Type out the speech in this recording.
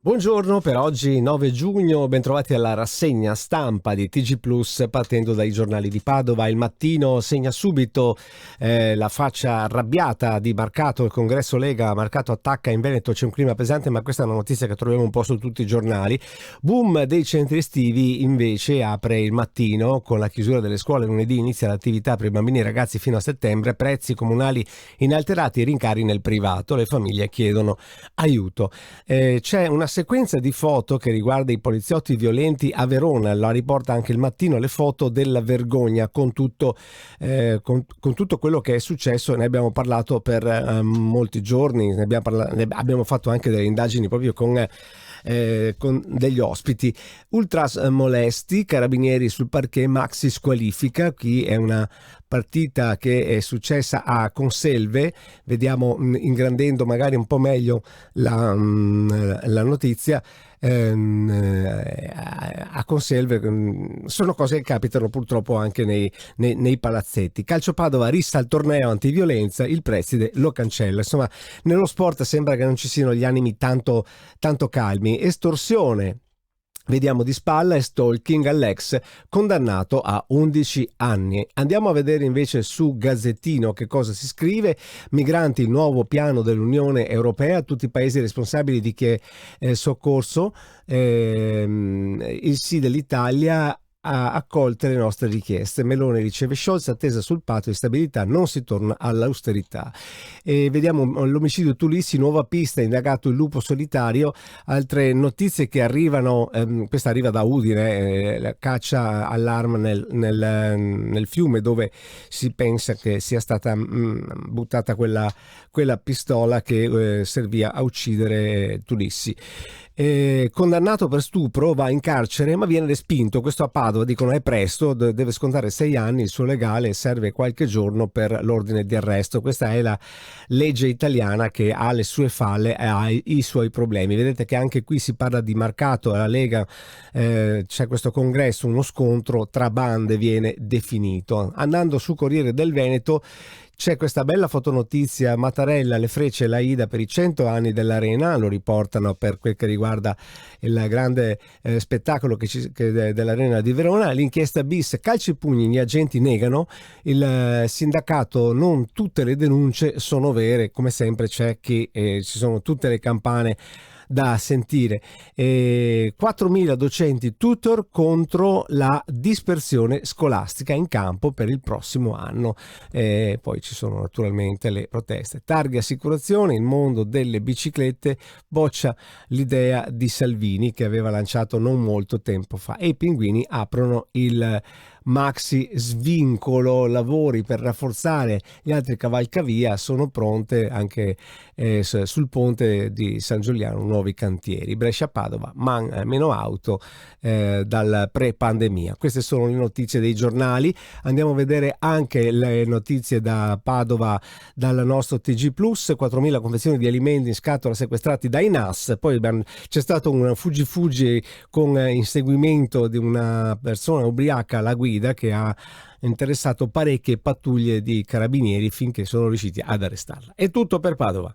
Buongiorno, per oggi 9 giugno, bentrovati alla rassegna stampa di TG Plus, partendo dai giornali di Padova. Il Mattino segna subito la faccia arrabbiata di Marcato, il congresso Lega. Marcato attacca, in Veneto c'è un clima pesante, ma questa è una notizia che troviamo un po' su tutti i giornali. Boom dei centri estivi, invece apre il Mattino: con la chiusura delle scuole lunedì inizia l'attività per i bambini e ragazzi fino a settembre, prezzi comunali inalterati e rincari nel privato, le famiglie chiedono aiuto. C'è una sequenza di foto che riguarda i poliziotti violenti a Verona, la riporta anche il Mattino, le foto della vergogna con tutto quello che è successo. Ne abbiamo parlato per molti giorni, abbiamo fatto anche delle indagini proprio con degli ospiti. Ultras molesti, carabinieri sul parquet, maxi squalifica. Qui è una partita che è successa a Conselve. Vediamo ingrandendo magari un po' meglio la notizia. A Conselve sono cose che capitano purtroppo anche nei palazzetti. Calcio Padova rissa il torneo antiviolenza, il preside lo cancella. Insomma, nello sport sembra che non ci siano gli animi tanto calmi. Estorsione, vediamo di spalla, e stalking all'ex condannato a 11 anni. Andiamo a vedere invece su Gazzettino che cosa si scrive. Migranti, il nuovo piano dell'Unione Europea, tutti i paesi responsabili di chi è soccorso. Il sì dell'Italia ha accolte le nostre richieste. Meloni riceve Scholz, attesa sul patto di stabilità, non si torna all'austerità. E vediamo l'omicidio Tulissi, nuova pista, indagato il lupo solitario. Altre notizie che arrivano, questa arriva da Udine, la caccia all'arma nel fiume dove si pensa che sia stata buttata quella pistola che serviva a uccidere Tulissi. Condannato per stupro, va in carcere ma viene respinto. Questo a Padova, dicono è presto, deve scontare 6 anni, il suo legale serve qualche giorno per l'ordine di arresto. Questa è la legge italiana che ha le sue falle e ha i suoi problemi. Vedete che anche qui si parla di Marcato, alla Lega c'è questo congresso, uno scontro tra bande viene definito. Andando su Corriere del Veneto c'è questa bella fotonotizia: Mattarella, le frecce e la Ida per i 100 anni dell'Arena. Lo riportano per quel che riguarda il grande spettacolo dell'Arena di Verona. L'inchiesta bis, calci e pugni, gli agenti negano. Il sindacato, non tutte le denunce sono vere. Come sempre c'è che ci sono tutte le campane da sentire. 4.000 docenti tutor contro la dispersione scolastica in campo per il prossimo anno. Poi ci sono naturalmente le proteste. Targhe Assicurazioni, il mondo delle biciclette boccia l'idea di Salvini che aveva lanciato non molto tempo fa, e i pinguini aprono il maxi svincolo. Lavori per rafforzare gli altri cavalcavia, sono pronte anche sul ponte di San Giuliano nuovi cantieri. Brescia-Padova, meno auto dal pre-pandemia. Queste sono le notizie dei giornali. Andiamo a vedere anche le notizie da Padova dal nostro TG Plus. 4.000 confezioni di alimenti in scatola sequestrati dai NAS. Poi c'è stato un fuggi con inseguimento di una persona ubriaca alla guida che ha interessato parecchie pattuglie di carabinieri finché sono riusciti ad arrestarla. È tutto per Padova.